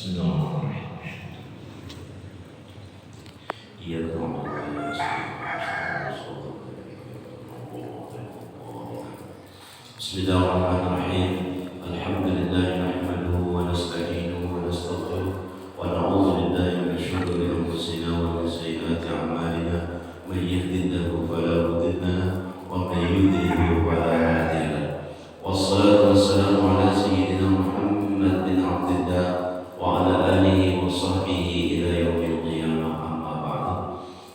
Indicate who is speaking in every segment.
Speaker 1: Bismillahirrahmanirrahim. Iyyaka na'budu wa iyyaka nasta'in. Bismillahirrahmanirrahim. Alhamdulillah nahmaduhu wa nasta'inuhu wa nastaghfiruh wa na'udzu billahi min shururi anfusina wa min sayyiati a'malina. Man yahdihillahu fala mudilla lahu wa man yudlil fala hadiya lahu. Wassalatu wassalamu ala sayyidina Muhammad bin Abdillah wa ala alihi wa sahbihi ila yaumil qiyamah, amma ba'du.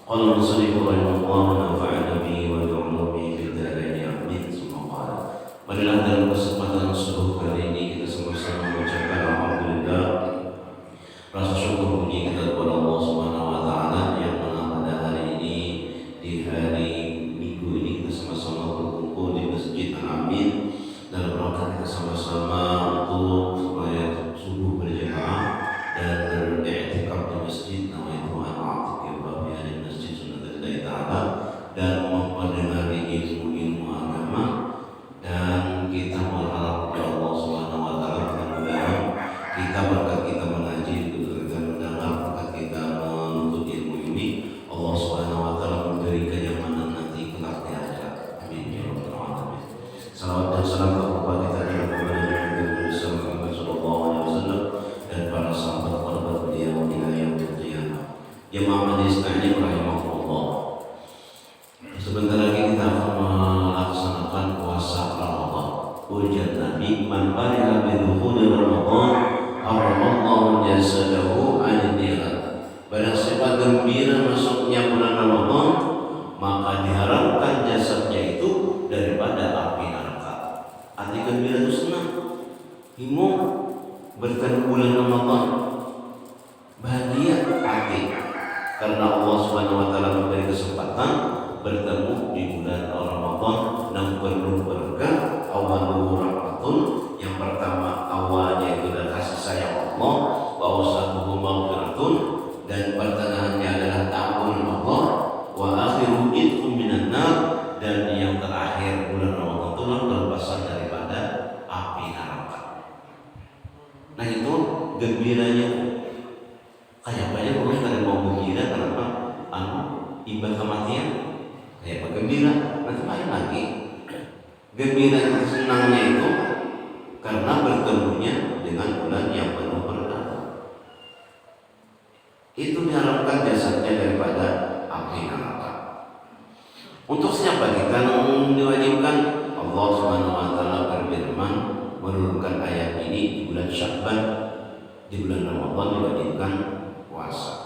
Speaker 1: Qala al-musannif rahimahullah wa nafa'ana bihi wa bi'ulumihi fid dharain, amin. Marilah dalam kesempatan subuh kali ini kita sama-sama mengucapkan alhamdulillah, rasa syukur puji kita kepada Allah Subhanahu wa taala yang mana pada hari ini, di hari Minggu ini, kita sama-sama berkumpul di Masjid Al-Amin dalam rangka kita sama-sama untuk supaya subuh berjamaah dan beriktikaf di masjid namanya Al-Atiq di Masjid Sunnatullahi Ta'ala, dan mempelajari ilmu-ilmu agama. Dan kita berharap kepada Allah Subhanahu wa taala, mudah-mudahan kita berkat kita mengaji, kita mendengar, berkat kita menuntut ilmu ini, Allah Subhanahu wa taala memberi kenyamanan nanti kelak di akhirat. Amin ya rabbal alamin. Salawat dan salam kepada kita kepada Nabi Muhammad sallallahu alaihi wasallam dan para sahabat beliau hingga yaumil qiyamah. Jemaah majelis taklim rahimahullah. Sebentar lagi kita akan melaksanakan puasa Ramadan. Ujar Nabi, man bari'a bi dukhuli Ramadan haramallahu jasadahu 'anil nar. Barang siapa gembira masuknya bulan Ramadan, maka diharamkan jasadnya itu daripada api neraka. Arti gembira itu senang, himung bertemu bulan Ramadan, bahagia hati karena Allah Subhanahu wa taala memberi kesempatan bertemu di bulan Ramadan yang penuh berkah. Awaluhu rahmatun, yang pertama awalnya itu adalah kasih sayang Allah, wa awsatuhu maghfiratun, dan pertengahannya adalah ta'awun Allah, wa akhiru idkum minan nar, dan yang terakhir bulan Ramadan itu terlepasan daripada api neraka. Nah itu gembiranya. Kayak banyak orang yang mau gembira kenapa? Ibadah kematian. Kayak gembira, nanti main lagi. Gembira dan senangnya itu karena bertemunya dengan bulan yang penuh berkah. Itu diharapkan jasadnya daripada api neraka. Untuk siapa kita diwajibkan? Allah Subhanahu wa taala berfirman menurunkan ayat ini di bulan Sya'ban, di bulan Ramadan diwajibkan puasa.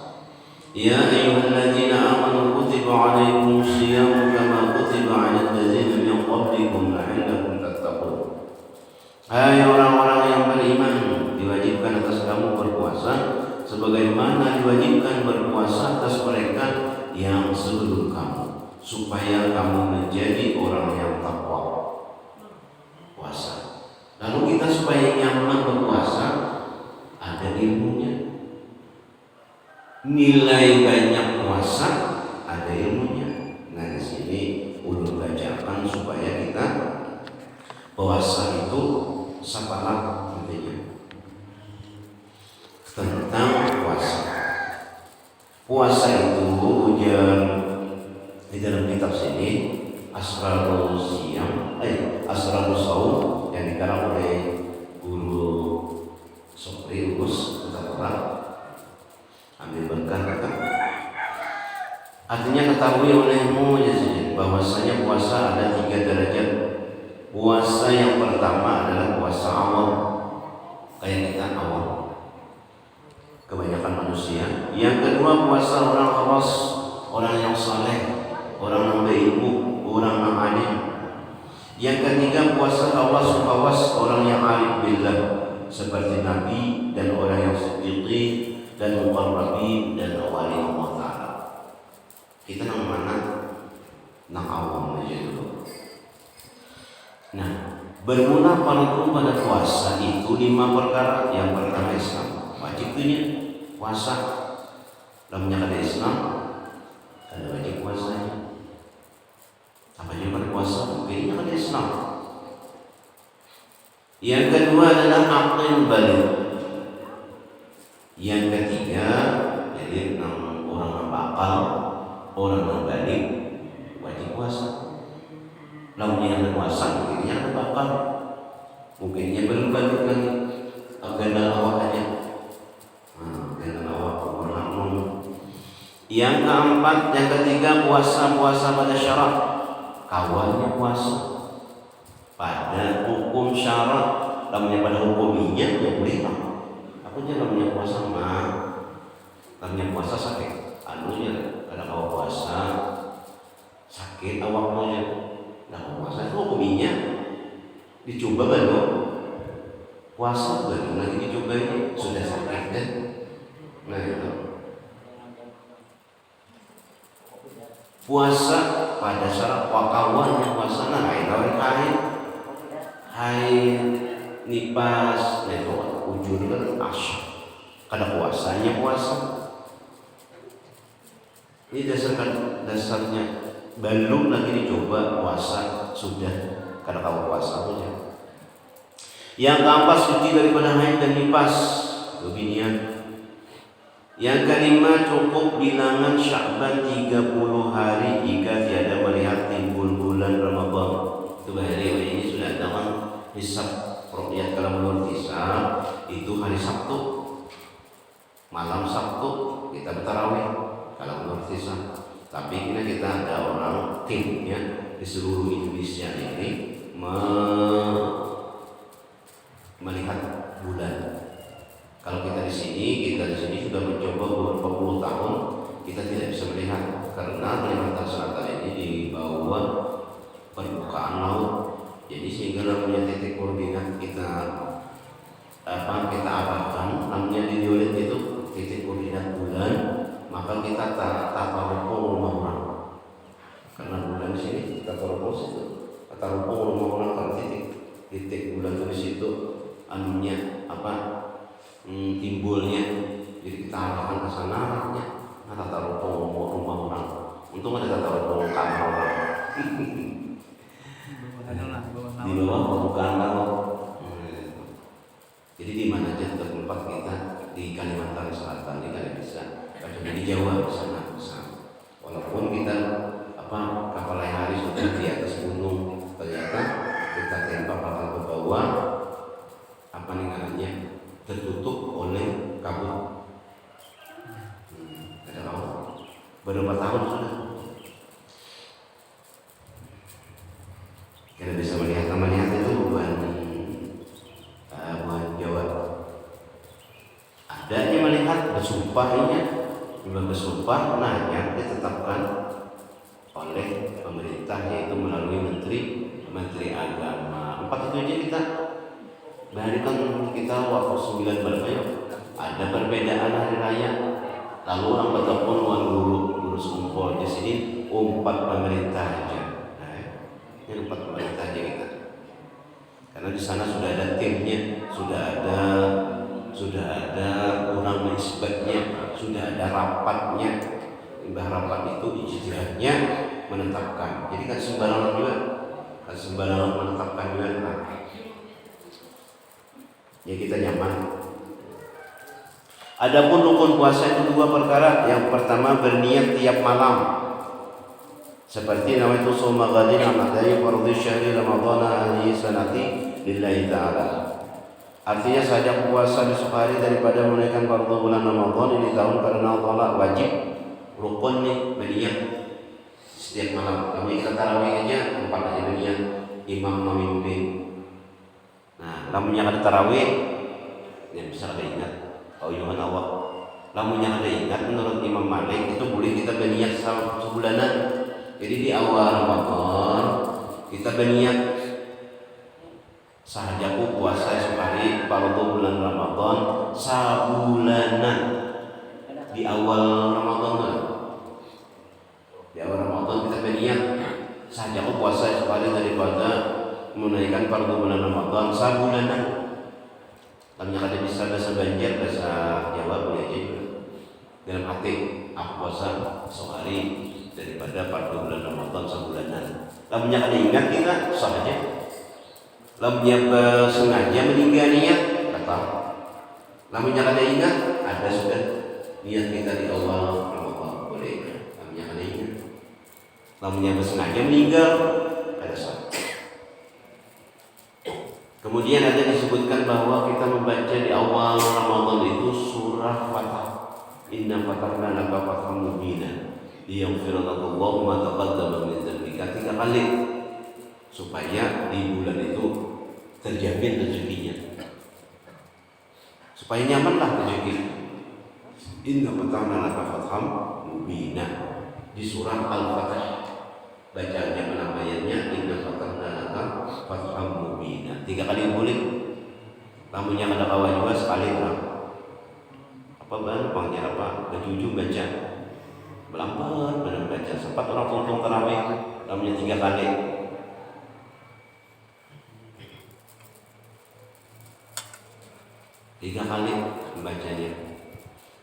Speaker 1: Ya ayyuhalladzina amanu kutiba alaikumus syiyamu kama kutiba 'alal ladzina min qablikum la'allakum tattaqun. Hai orang-orang yang beriman, diwajibkan atas kamu berpuasa sebagaimana diwajibkan berpuasa atas mereka yang sebelum kamu, supaya kamu menjadi orang yang takwa. Puasa. Lalu kita supaya nyaman berpuasa, ada ilmunya. Nilai banyak puasa ada ilmunya. Nah di sini ulun bacakan supaya kita puasa itu sapalah intinya tentang puasa. Puasa itu ujar di dalam kitab sini Asrarul Siyam, Asrarul Saum yang dikarang oleh guru Sopri Ugus Ketakuran. Ambil berkah kata. Artinya ketahui olehmu ya bahwasanya puasa ada 3 derajat. Puasa yang pertama adalah puasa awal, kayak kita awal, kebanyakan manusia. Yang kedua puasa orang khawas, orang yang saleh, orang yang berilmu, orang yang alim. Yang ketiga puasa khawas, orang yang arif billah, seperti Nabi dan orang yang siddiqin dan muqarrabin dan wali Allah Ta'ala. Kita nang mana? Nang awam aja dulu. Nah, bermula fardu pada puasa itu 5 perkara. Yang pertama Islam, wajib punya puasa. Namanya ada Islam, ada wajib puasanya. Apa yang berpuasa? Mungkin ada Islam. Yang kedua adalah aqil balik. Yang ketiga, jadi orang bakal, orang yang balik wajib puasa. Lalu yang puasa mungkinnya yang bakal, mungkinnya belum balik lagi, agenda awak aja. Agenda awak orang. Yang keempat, yang ketiga puasa pada syarat, kawannya puasa pada hukum syarat. Namanya pada hukumnya ya boleh lah. Aku jangan namanya puasa mah, namanya puasa sakit. Anunya ada awak puasa sakit awaknya, nah puasa itu hukumnya dicoba baru puasa baru lagi dicoba ini sudah sakit kan. Nah itu puasa pada syarat wakawannya puasa. Nah itu haid nifas, nah itu ujung kan asyik kada puasanya puasa. Ini dasarnya belum lagi dicoba puasa sudah kada tahu puasa punya. Yang keempat suci daripada haid dan nifas beginian. Yang kelima cukup bilangan Sya'ban 30 hari jika tiada melihat timbul bulan Ramadan. Itu hari ini sudah ada kan hisab ru'yat kalau menurut hisab itu hari Sabtu, malam Sabtu kita bertarawih kalau menurut hisab. Tapi kita ada orang timnya di seluruh Indonesia ini melihat bulan. Kalau kita di sini sudah mencoba beberapa puluh tahun, kita tidak bisa melihat karena Kalimantan Selatan ini di bawah permukaan laut. Jadi sehingga namanya titik koordinat kita arahkan, namanya di unit itu titik koordinat bulan, maka kita tata ruang rumah orang. Karena bulan di sini tata ruang situ, tata ruang rumah orang kalau titik bulan di situ anunya timbulnya, jadi kita arahkan ke sana arahnya. Nah, tata ruang rumah orang. Untung ada tata ruang kamar orang. Di bawah permukaan laut. Jadi di mana aja tempat kita di Kalimantan Selatan ini tidak bisa. Kecuali di Jawa sana bisa. Walaupun kita kapal hari sudah di atas gunung, ternyata kita tembak kapal ke bawah, tertutup oleh kabut. Ada laut. Berapa tahun sudah? Kita bisa melihat itu bukan Jawa. Adanya melihat bersumpah yang ditetapkan oleh pemerintah yaitu melalui Menteri Agama. 4 itu aja kita bahkan kita waktu 9 Maret ada perbedaan hari raya. Lalu orang bertepun guru sekumpul di sini 4 pemerintah aja. Ini 4 pemerintah aja kita. Karena di sana sudah ada timnya, sudah ada orang menisbatnya, sudah ada rapatnya. Imbah rapat itu ijtihadnya menetapkan. Jadi kan sembarangan menetapkan juga. Ya kita nyaman. Adapun rukun puasa itu 2 perkara. Yang pertama berniat tiap malam. Seperti namanya soma ghadin amadai fardhu syahri ramadhan hadhihi sanati lillahi ta'ala. Artinya saja puasa besok hari daripada menunaikan fardu bulan Ramadan ini tahun karena Allah wajib rukun nih berniat setiap malam. Kami kita tarawih aja 4 aja berniat imam memimpin. Nah, lamunnya ada tarawih yang bisa ada ingat kau jangan awak. Lamunnya ada ingat menurut Imam Malik itu boleh kita berniat sebulanan. Jadi di awal Ramadan kita berniat sahajaku puasa sekali fardu bulan Ramadan sabulanan di awal Ramadan. Di awal Ramadan kita berniat sahajaku puasa sekali daripada menunaikan fardu bulan Ramadan sabulanan. Namanya kada bisa bahasa Banjar, bahasa Jawa boleh aja juga. Dalam hati aku puasa sehari daripada fardu bulan Ramadan sebulanan. Namanya kada ingat kita sah aja. Namanya sengaja meninggal niat kata Lamunnya kada ingat, ada sudah niat kita di awal Ramadan boleh. Lamunnya kada ingat, lamunnya bersengaja meninggal, ada salah. Kemudian ada disebutkan bahwa kita membaca di awal Ramadan itu surah Fatah. Inna fatahna laka fathan mubina liyaghfira laka Allahu ma taqaddama min dzambika 3 kali supaya di bulan itu terjamin rezekinya. Supaya nyamanlah rezeki. Inna fatahna laka fathan mubina di surah Al-Fatah. Bacanya penamayanya inna fatahna laka fathan mubina 3 kali boleh. Lamunnya ada kawan juga sekali orang. Apa bahan panggil apa? Berjujur baca, melambat benar baca. Sempat orang potong terawih, lamunnya 3 kali. Tiga kali membacanya.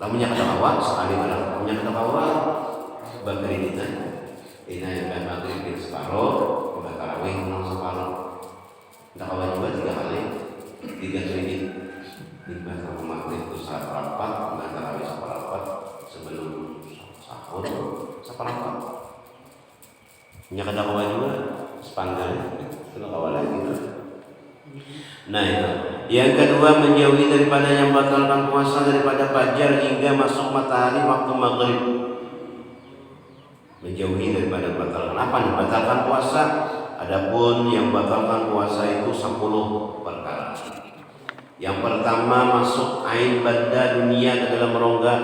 Speaker 1: Lamunnya kada awal sekali barang. Lamunnya kada awal bagari kita. Ini yang maghrib separuh, udah tarawih menang separuh. Tidak awal juga 3 kali, 3 kali. Tiba sama maghrib itu saat rapat, udah tarawih seperempat sebelum sahur seperempat. Punya kada awal juga sepanggal, sudah awal lagi. Nah itu. Yang kedua menjauhi daripada yang batalkan puasa daripada fajar hingga masuk matahari waktu maghrib. Menjauhi daripada batalkan apa nih? Batalkan puasa. Adapun yang batalkan puasa itu 10 perkara. Yang pertama masuk ain banda dunia ke dalam rongga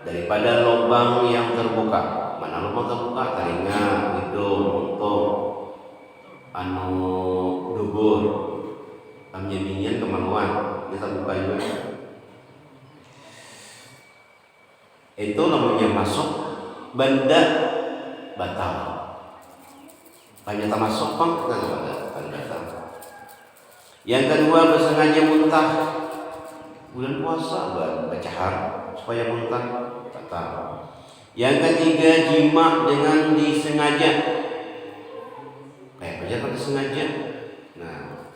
Speaker 1: daripada lubang yang terbuka. Mana lubang terbuka? Telinga, hidung, mulut, dubur. Amnya kemaluan kita buka juga. Itu namanya masuk benda batal. Banyak termasuk pang benda batal. Yang kedua bersengaja muntah bulan puasa bercahar supaya muntah batal. Yang ketiga jima dengan disengaja. Kayak aja pada sengaja. Nah,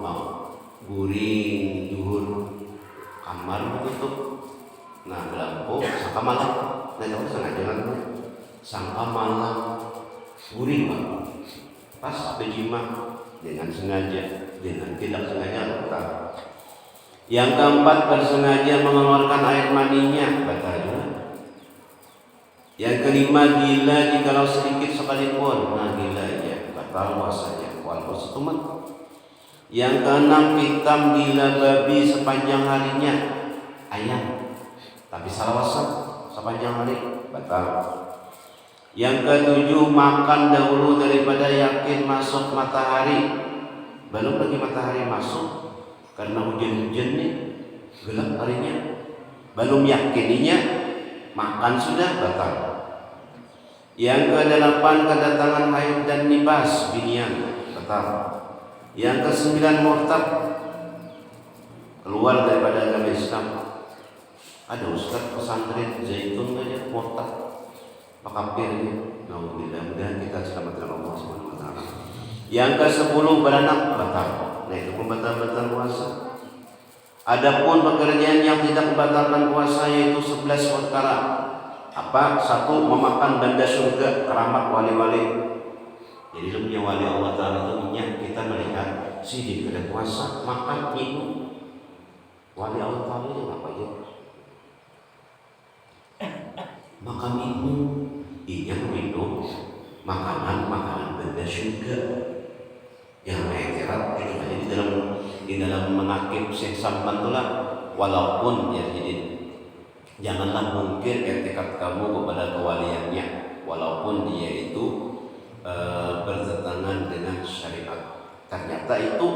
Speaker 1: mau guring juhur kamar tutup. Nah, lampu sangka malam. Nah, itu sengaja kan. Sangka malam guring Bang. Pas bejima dengan sengaja, dengan tidak sengaja batal. Yang keempat bersengaja mengeluarkan air maninya batal juga. Yang kelima gila jikalau sedikit sekalipun. Nah, gila aja batal puasanya. Walaupun setumat. Yang keenam hitam gila babi sepanjang harinya. Ayam tapi salah wasap sepanjang hari batal. Yang ketujuh makan dahulu daripada yakin masuk matahari. Belum lagi matahari masuk karena hujan-hujan nih gelap harinya. Belum yakininya makan sudah batal. Yang kedelapan kedatangan haid dan nifas binian batal. Yang kesembilan murtad keluar daripada agama Islam. Ada ustaz pesantren Zaitun aja murtad. Makafir ini. Mudah-mudahan kita selamat dengan Allah Subhanahu wa taala. Yang ke-10 beranak batal. Nah, itu pembatal-batal puasa. Adapun pekerjaan yang tidak membatalkan puasa yaitu 11 perkara. Apa? 1. Memakan benda surga keramat wali-wali. Jadi punya wali Allah Ta'ala itu minyak kita melihat si di kedai puasa makan minum. Wali Allah Ta'ala itu apa aja? Makan minum, minum makanan benda surga yang akhirat itu aja di dalam menakib Syekh Salman itulah. Walaupun ya jadi janganlah mungkir etikat kamu kepada kewaliannya walaupun dia itu bertentangan dengan syariat. Ternyata itu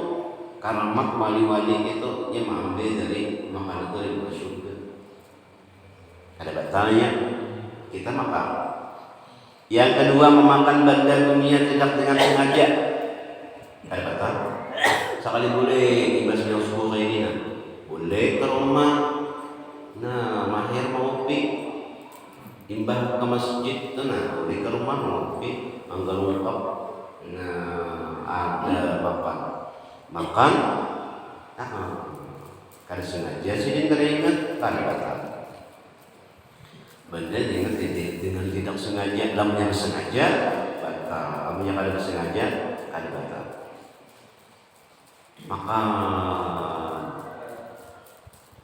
Speaker 1: karamat wali-wali itu dia mengambil dari makanan dari surga. Ada batalnya kita makan. Yang kedua memakan benda dunia tidak dengan sengaja. Ada batal. Sekali boleh ibas yang subuh kayak ini. Boleh ke rumah. Nah, mahir mau ngopi. Imbah ke masjid tuh nah, boleh ke rumah ngopi. Angga lengkap. Nah, ada bapak makan. Kada sengaja sih kada ingat, kada batal. Benar ingat dengan tidak sengaja, lamanya sengaja batal, lamanya kada sengaja kada batal. Maka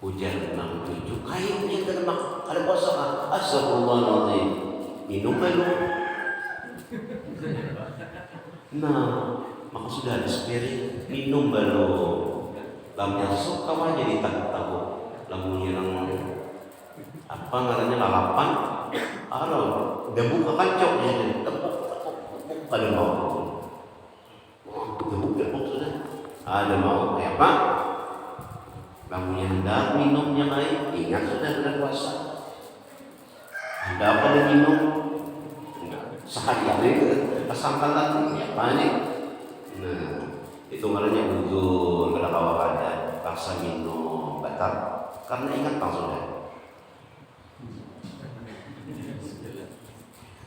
Speaker 1: ujar 67 kayaknya kada puasa kan? Astagfirullahaladzim, minum belum? Nah, maka sudah ada spirit minum belum? Lamanya suka aja ditakut-takut, lamanya apa ngarannya lalapan, udah buka kancok jadi tepuk ada mau, tepuk sudah ada mau kayak apa? Lamanya hendak minumnya kayak ingat sudah bulan puasa, hendak apa dan minum sehari-hari kesangkalan apa nih? Nah, itu ngarannya uzur kada kawa kada paksa minum batal karena ingat bang sudah.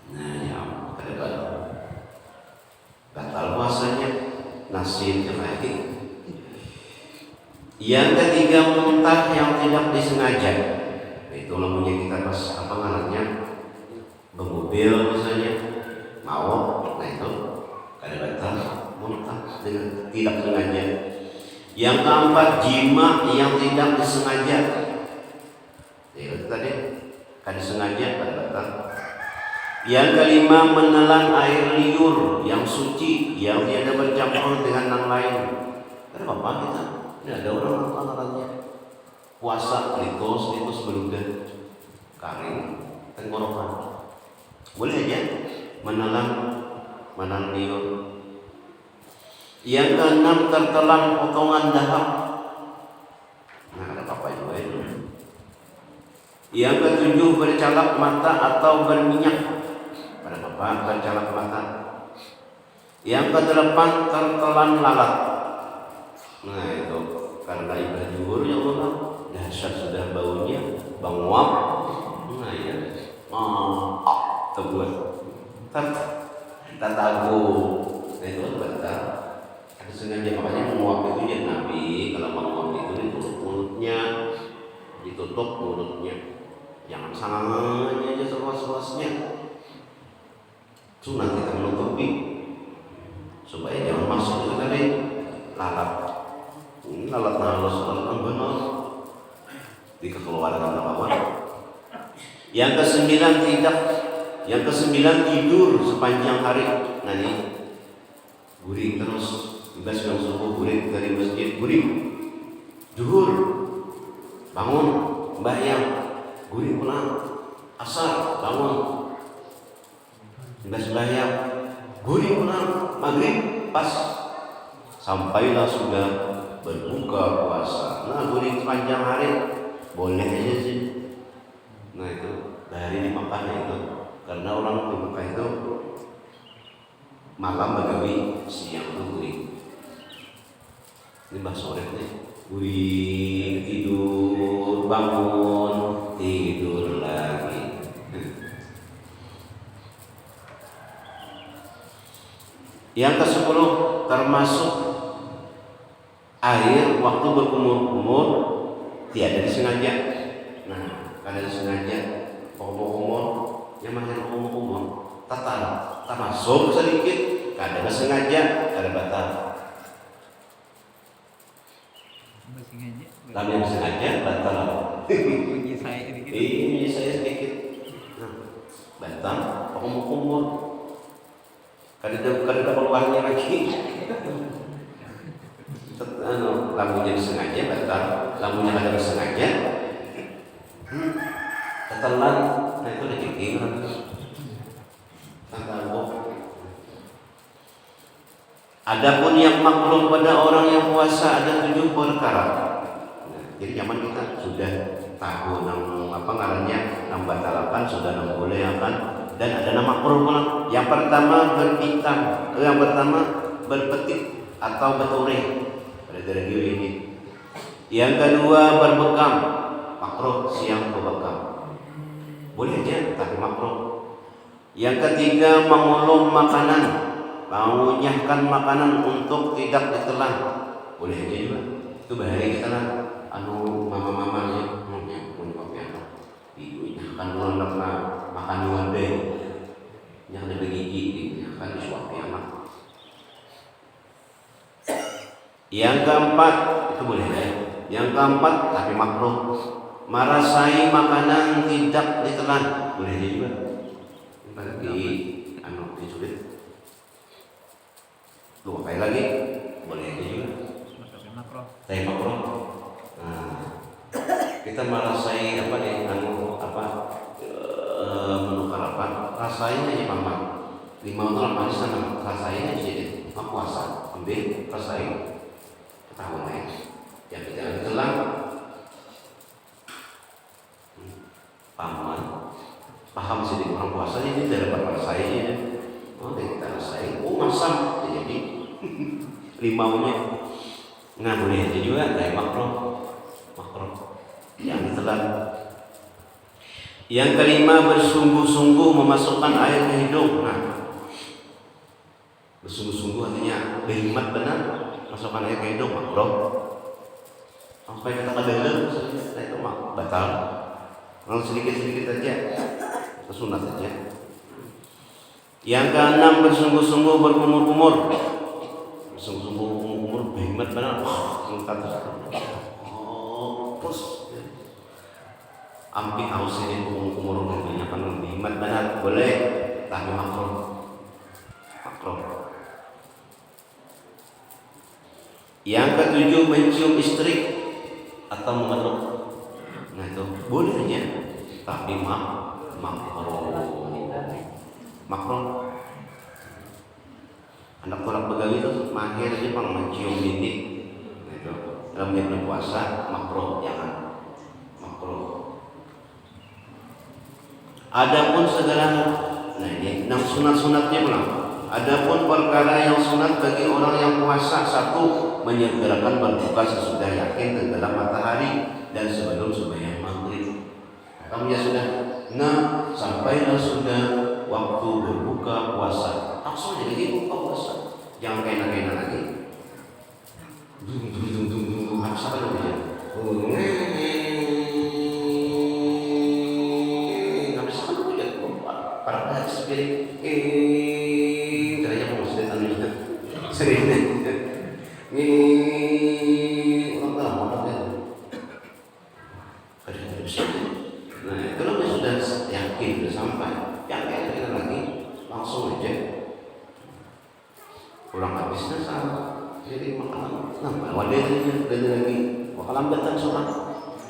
Speaker 1: Nah, ya kada batal puasanya nasib lagi. Yang ketiga, muntah yang tidak disengaja. Itu lamanya kita pas apa ngarannya bermobil misalnya mau, nah itu kada batal muntah dengan tidak sengaja. Yang keempat, jima yang tidak disengaja. Itu tadi kada sengaja kada batal. Yang kelima, menelan air liur yang suci yang tiada bercampur dengan yang lain. Kada apa-apa kita. Ini ada orang puasa litos beludah kering tenggorokan. Boleh aja menelan liur. Yang keenam, tertelan potongan dahak. Nah, ada apa juga itu. Yang ketujuh, bercalak mata atau berminyak. Ada apa bercalak mata. Yang kedelapan, tertelan lalat. Nah itu karena ibadah juhur ya Allah, dahsyat sudah baunya, bang uap. Nah ya, tebuan, tatagu. Nah itu betul. Ada sengaja makanya menguap itu ya Nabi kalau menguap itu ditutup mulutnya, jangan sangannya aja seluas-luasnya. Sunat kita menutupi supaya jangan masuk itu tadi lalat. Ini lalat halus benar di kekeluargaan lawan. Yang kesembilan tidur sepanjang hari. Nah ini guring terus, juga sedang subuh guring dari masjid, guring zuhur bangun sembahyang guring pulang, asar bangun juga sembahyang guring pulang, maghrib pas sampailah sudah berbuka puasa. Nah, guring sepanjang hari boleh aja sih. Nah itu dari di Makkah itu, karena orang di Makkah itu malam bagawi, siang itu guring. Ini bahasa sore nih, guring tidur bangun tidur lagi. Yang ke-10, termasuk air waktu berkumur-kumur tiada disengaja. Nah, kada disengaja kumur-kumur, yang mana kumur-kumur termasuk sedikit, kada disengaja, kada batal. Tapi yang sengaja batal. Ini saya sedikit. Nah, batal kumur-kumur. Kada keluarnya lagi. Lamunya disengaja batal, lamunya kada disengaja ketelan. Nah itu udah ciking Adapun yang maklum pada orang yang puasa ada 7 perkara. Nah, jadi zaman kita sudah tahu apa ngarannya batalakan sudah boleh akan, dan ada nama makruh. Yang pertama berpitang, yang pertama berpetik atau berturing. Dari ini. Yang kedua berbekam, makruh siang berbekam. Boleh aja tapi makruh. Yang ketiga mengulum makanan, mengunyahkan makanan untuk tidak ditelan. Boleh aja juga. Itu bahaya kita keempat itu boleh ya. Yang keempat tapi makruh, merasai makanan tidak ditelan, boleh juga. Bagi disulit, dua kali lagi boleh juga. Tapi makruh. Nah, kita merasai menukar rasanya aja paman. Limau itu manis sama rasanya jadi puasa. Ambil rasai ketahuan ya. Yang tidak ditelan paman paham sih orang puasa ini tidak dapat rasainya. Oh, kita rasai. Oh, masam jadi limaunya. Nah, boleh jadi juga dari makruh yang ditelan. Yang kelima, bersungguh-sungguh memasukkan air ke hidung. Nah, bersungguh-sungguh artinya berhikmat benar masukkan air ke hidung makruh. Sampai kata kedalam itu batal. Kalau sedikit-sedikit saja, itu sunat saja. Yang keenam, bersungguh-sungguh berkumur-kumur. Bersungguh-sungguh berkumur berhikmat benar. Terus ampi haus ini kumur-kumur banyak kan berhikmat benar boleh, tapi makruh. Yang ketujuh, mencium istri atau memeluk. Nah itu bolehnya, tapi makruh. Anak orang begawi itu mahir aja pang mencium bini. Nah itu dalam bulan puasa makruh, jangan makruh. Adapun segala, nah ini 6 sunat-sunatnya belum. Adapun perkara yang sunat bagi orang yang puasa, satu, menyegerakan berbuka sesudah yakin tenggelam matahari dan sebelum sembahyang maghrib. Kamu ya sudah, nah sampailah sudah waktu berbuka puasa, langsung jadi buka puasa. Jangan kena-kena lagi. Harus apa namanya? Nggak bisa kan punya para pihak spirit. Caranya mau sudah tanunya sering orang tahu apa itu. Nah itu kalau sudah yakin sudah sampai, yang kena lagi langsung aja. Kurang habisnya sama. Jadi makanan, nah wadahnya dan lagi makanan datang sholat.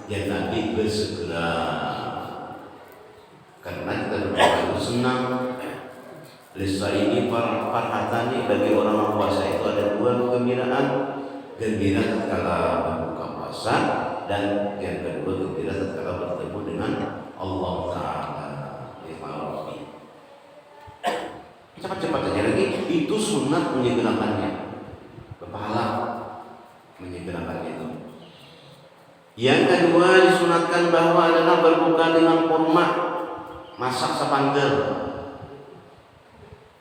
Speaker 1: Yang Nabi bersegera karena kita berdoa senang. Lesa ini para farhatani bagi orang yang puasa itu ada dua kegembiraan. Gembira tatkala berbuka puasa dan yang kedua gembira tatkala bertemu dengan Allah Ta'ala. Cepat-cepat saja lagi, itu sunat menyegerakannya, berpahala menyegerakannya itu. Yang kedua disunatkan bahwa adalah berbuka dengan kurma masak sepanggal.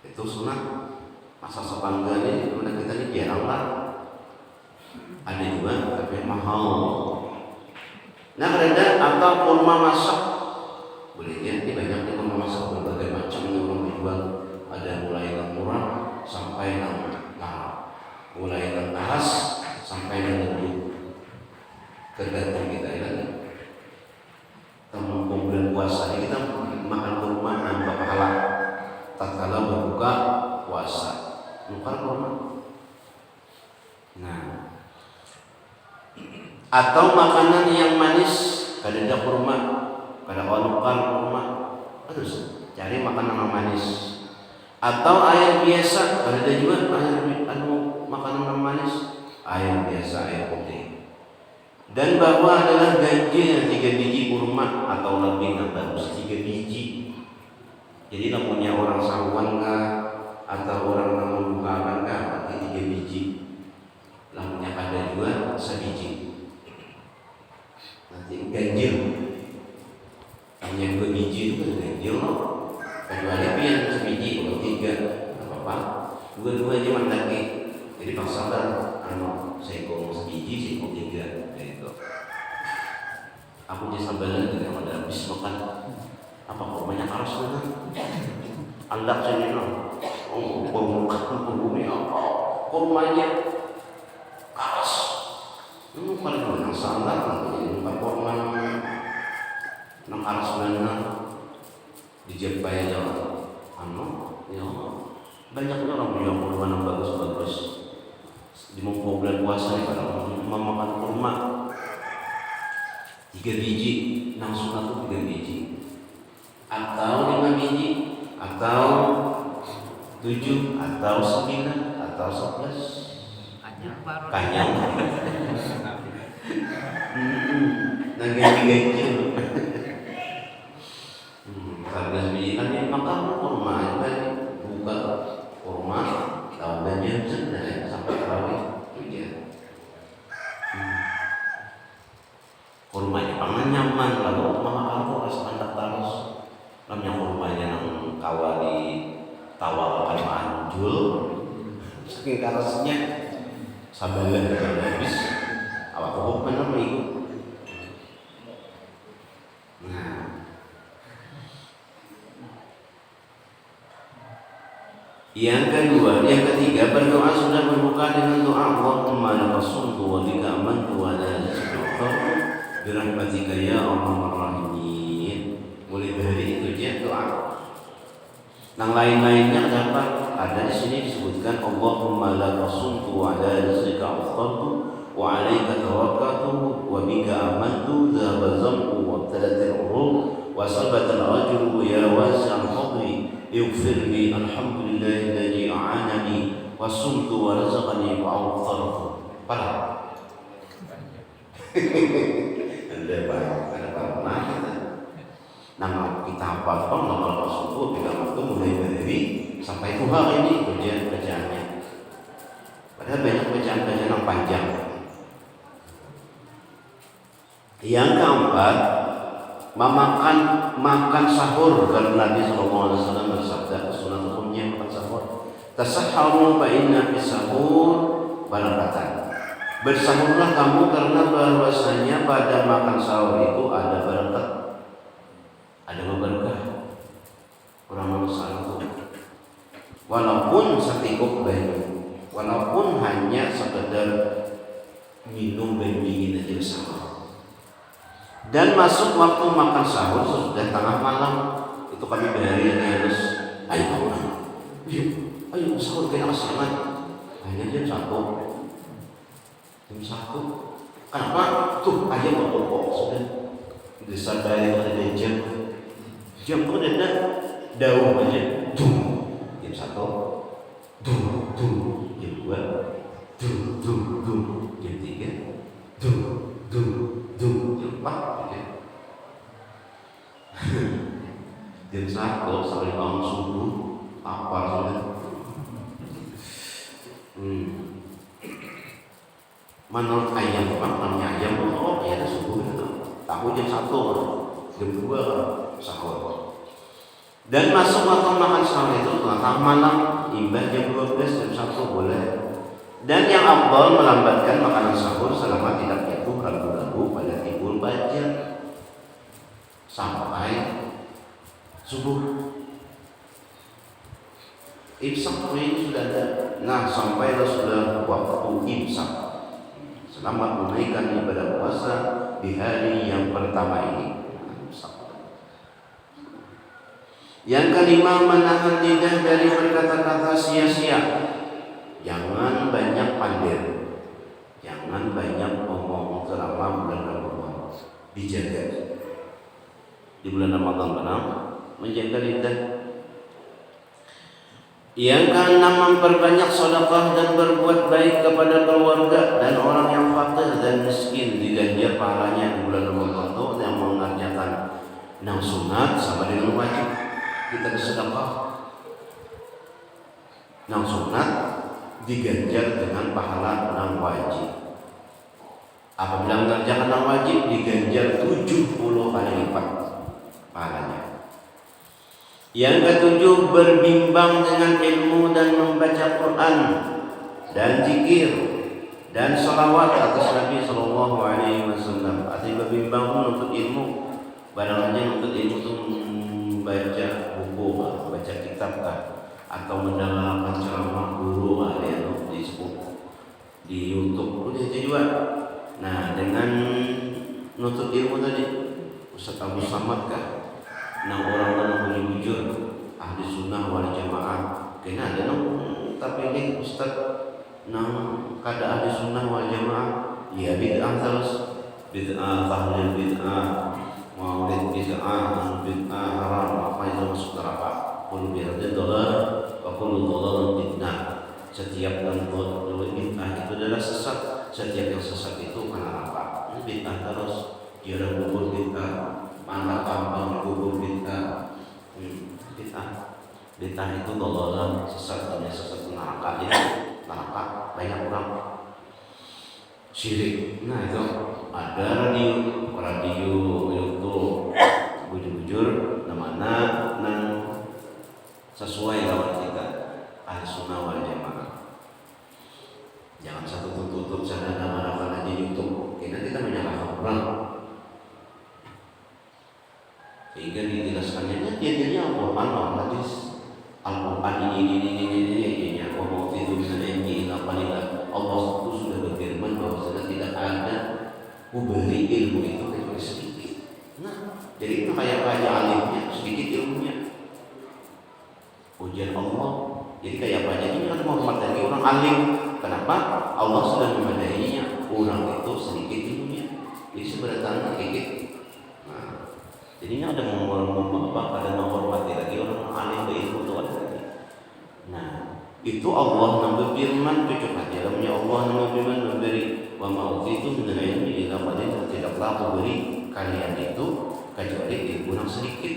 Speaker 1: Itu sunat masak sepanggal ini, udah kita ini jarang lah. Ada juga tapi mahal. Nah ada atau kurma masak boleh ya, ini banyak nih kurma masak berbagai macam yang orang dijual. Ada mulai yang murah sampai yang mahal, mulai yang khas sampai yang lebih tergantung kita ya. Teman bulan puasa ini kita makan kurma nambah pahala. Tatkala berbuka puasa, nukar kurma. Nah, atau makanan yang manis, kadang kurma, kadang nukar kurma. Terus cari makanan yang manis. Atau air biasa, ada juga makanan yang manis, air biasa, air putih. Dan bahwa adalah ganjil 3 biji kurma atau lebih bagus 3 biji. Jadi namanya orang saruan kah atau orang namun bukaan kah pakai 3 biji. Namanya ada juga sebiji. Nanti ganjil. Yang 2 biji itu kan ganjil loh. Kecuali yang sebiji atau 3 apa-apa. 2 aja mantap. Jadi paksakan seko sebiji, seko 3 gitu. Aku di sambalan dengan ada habis makan apa kurmanya keras banget. Andak sini no. Oh, kurma apa? Kurmanya keras. paling menang salah nang kurma nang aras mana dijepai aja ya banyak orang punya kurma yang bagus-bagus di bulan puasa nih kalau memakan kurma 3 biji nang sunat tuh 3 biji atau 5 biji atau 7 atau 9 atau 11 kanyang ganti-ganti 14 biji kan yang makan kurma kan buka kurma tahu ganjil sampai terawih hujan kurmanya pangan nyaman lalu mahal kok rasa andak terus namanya kurmanya nang kawali tawa kan manjul saking karasnya sabalan habis awak kok bener itu. Yang kedua, yang ketiga berdoa sudah berbuka dengan doa Allahumma laka sumtu wa bika amantu wa la rizqu birahmatika ya arhamar rahimin. Mulai dari itu dia doa. Yang lain-lainnya ada di sini disebutkan Allahumma laka sumtu wa la rizqika aftartu wa alaika tawakkaltu wa bika amantu dhahaba zam'u wa ibtalatil uruq wa sabatal ajru ya wasi'al fadli اغفر لي الحمد لله الذي أعانني وصمت ورزقني وأوفرت parah ada parah nama kita apa nama suku kita waktu mulai dari sampai Tuhan ini kerjaannya padahal banyak bacaan-bacaan yang panjang. Yang keempat makan sahur karena Nabi SAW bersabda sunat hukumnya makan sahur tasahharu fa inna fis sahur barakatan bersahurlah kamu karena bahwasanya pada makan sahur itu ada berkat ada berkah orang manusia itu walaupun setikuk banyu walaupun hanya sekedar minum dingin aja sahur. Dan masuk waktu makan sahur sudah tengah malam itu kami beri harus ayo sahur kayak masalah hanya jam 1 kenapa tuh aja mau pokok sudah disadari pada jam itu ada daun aja jam 1 jam 2 jam 3 jam 4 jam 1 sampai bangun subuh apa sudah menurut ayam namanya ayam ya subuh tahu jam 1 jam 2 sahur dan masuk waktu makan sahur itu tengah malam imbah jam 12 jam 1 boleh dan yang afdal melambatkan makanan sahur selama tidak jatuh ragu-ragu pada timbul baca sampai subuh. Imsak ini sudah ada. Nah, sampailah sudah waktu imsak. Selamat menunaikan ibadah puasa di hari yang pertama ini. Yang kelima, menahan lidah dari berkata-kata sia-sia. Jangan banyak pandir. Jangan banyak ngomong selama bulan Ramadan. Dijaga. Di bulan Ramadan benar menjaga lidah. Yang keenam, memperbanyak sedekah dan berbuat baik kepada keluarga dan orang yang fakir dan miskin. Diganjar pahalanya di bulan Ramadan itu yang mengerjakan nang sunat sama dengan wajib. Kita bersedekah nang sunat diganjar dengan pahala nang wajib. Apabila mengerjakan nang wajib diganjar 70 kali lipat pahalanya. Yang ketujuh, berbimbang dengan ilmu dan membaca Quran dan zikir dan salawat atas Nabi Sallallahu Alaihi Wasallam. Artinya berbimbang untuk ilmu, barangnya untuk ilmu itu membaca buku, baca kitab atau mendengarkan ceramah guru yang disebut di YouTube. Udah itu juga Nah, dengan nuntut ilmu tadi, Ustaz Abu Samad kah? Nang orang nang bujur ahli sunnah wal jamaah. Kena ada nang tapi ini Ustaz nang kada ahli sunnah wal jamaah. Ya bid'ah terus, bid'ah tahlil bid'ah, maulid bid'ah, bid'ah haram, apa itu masuk neraka. Kullu bid'atin dhalalah wa kullu dhalalatin fitnah. Setiap bid'ah itu adalah sesat. Setiap yang sesat itu karena apa? Bid'ah terus, dia ada kubur bid'ah, mana kampung kubur bid'ah, bid'ah itu dolalah, sesat, hanya sesat neraka. Jadi neraka banyak orang syirik. Nah itu ada radio YouTube bujur-bujur namanya nang sesuai lawan kita ahli sunnah wal jamaah. Jangan satu tutup sana nama-nama aja YouTube. Nanti kita menyalahkan orang. Sehingga dijelaskannya jadinya Al-Quran, hadis Al-Quran ini wa mawtidu min al-ilmi ila qalila. Allah itu sudah berfirman bahwa tidak ada memberi ilmu itu kecuali sedikit. Nah, jadi itu kayak alimnya sedikit ilmunya. Ujian Allah. Jadi kayak apa aja ini kan menghormat lagi orang alim. Kenapa? Allah sudah memadainya. Orang itu sedikit ilmunya. Jadi sebenarnya sedikit. Nah, jadinya ada ada menghormati lagi orang alim berilmu itu ada lagi. Nah, itu Allah yang berfirman cucuk hati dalamnya Allah yang berfirman memberi wa ma'utitu min al-ilmi illa qalil. Tidaklah aku beri kalian itu kecuali ilmu yang sedikit.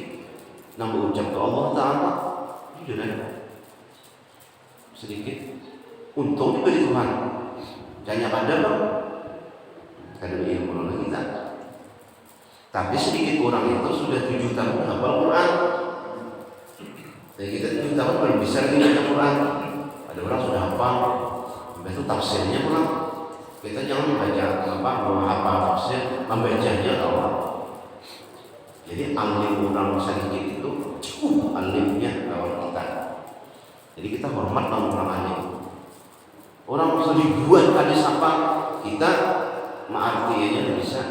Speaker 1: Namun ucap ke Allah Ta'ala jujur aja sedikit untung diberi Tuhan. Jangan ada bang kada ilmu lagi kita. Tapi sedikit orang itu sudah 7 tahun hafal Quran. Dan kita 7 tahun belum bisa lagi baca Quran. Ada orang sudah hafal, itu tafsirnya pulang. Kita jangan membaca mau hafal tafsir, membacanya Allah. Jadi alim orang sedikit itu cukup alimnya lawan kita. Jadi kita hormat lawan orang alim. Orang ribuan hadis apa kita artinya bisa.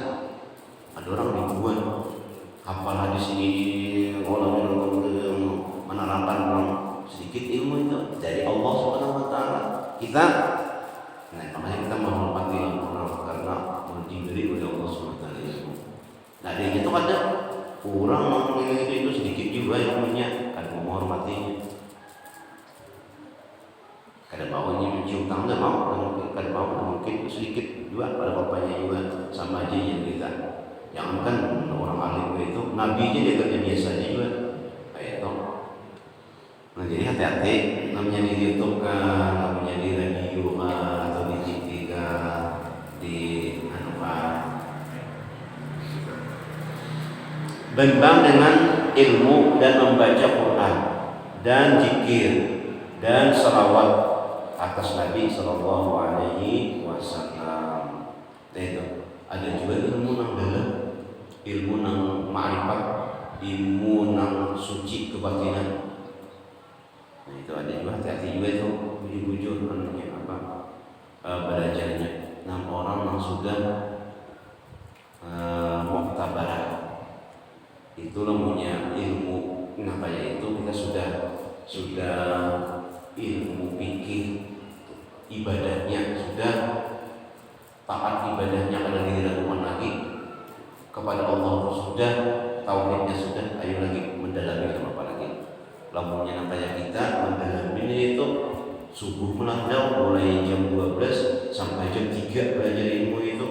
Speaker 1: Ada orang ribuan hafal hadis ini orang menerangkan orang sedikit ilmu itu dari Allah Subhanahu Wa Taala. Kita, nah makanya kita menghormati orang karena diberi oleh Allah Subhanahu Wa Taala ilmu. Nah dari itu ada orang memiliki itu sedikit juga ilmunya, kan menghormatinya. Kadang bawanya mencium tangan mau, kadang mau mungkin sedikit juga pada bapaknya juga sama aja yang kita. Jangankan orang alim itu, nabi aja dia kerja biasanya juga kayak itu. Nah jadi hati-hati namanya di YouTube kan, namanya di radio kan, atau di TV kan, di apa. Bimbang dengan ilmu dan membaca Quran dan zikir dan selawat atas Nabi Sallallahu Alaihi Wasallam. Itu ada juga ilmu nang dalam, ilmu nang ma'rifat, ilmu nang suci kebatinan. Nah itu ada juga, hati-hati juga itu bujur-bujur namanya apa belajarnya. Nah orang yang sudah muktabarat itu namanya ilmu. Namanya itu kita sudah ilmu fikih, ibadahnya sudah taat, ibadahnya kada diragukan lagi kepada Allah, sudah tauhidnya sudah. Ayo lagi mendalami apa lagi? Lamunnya namanya kita mendalami itu subuh menandau mulai jam 12 sampai jam 3 belajar ilmu itu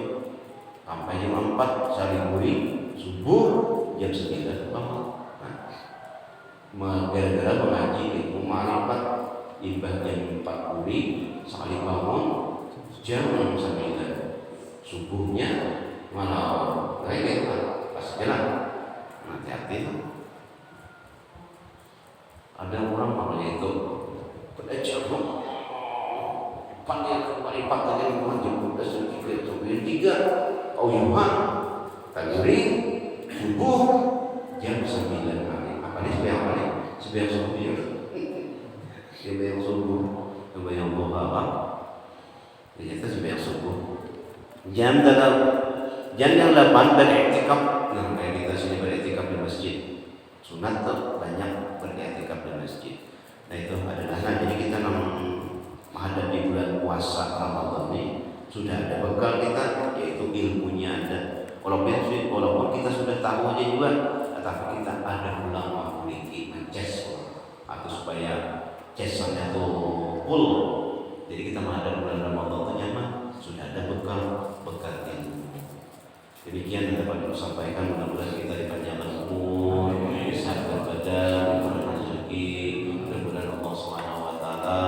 Speaker 1: sampai jam 4 saliburi subuh jam 9 bangun. Nah, gara-gara mengaji ilmu ma'rifat imbah jam 4 puri sekali bangun jam 9 subuhnya malah reggae pas jalan. Hati-hati tuh. Ada orang namanya itu belajar paling tadi jam 12 jam 3 Yuhan tadi subuh jam 9 apa nih sebiang subuh ya sebiang subuh sebiang duha ternyata sebiang subuh Jam tetap jam yang 8 beriktikaf. Nah, kayak kita sini beriktikaf di masjid. Sunat tuh banyak beriktikaf di masjid. Nah itu adalah jadi kita memang menghadapi bulan puasa Ramadan ini sudah ada bekal kita, yaitu ilmunya ada. Walaupun kita sudah tahu aja juga, tetapi kita ada ulama memiliki mences atau supaya cesannya tuh full. Jadi kita menghadapi bulan Ramadan itu nyaman, sudah ada bekal ilmu. Demikian yang dapat saya sampaikan, mudah-mudahan kita dipanjangkan umur, sehat badan, diberikan rezeki, mudah-mudahan Allah Subhanahu wa taala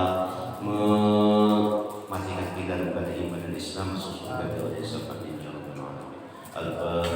Speaker 1: mematikan kita kepada iman dan Islam sesuai dengan sabda Nabi. Al-Fatihah.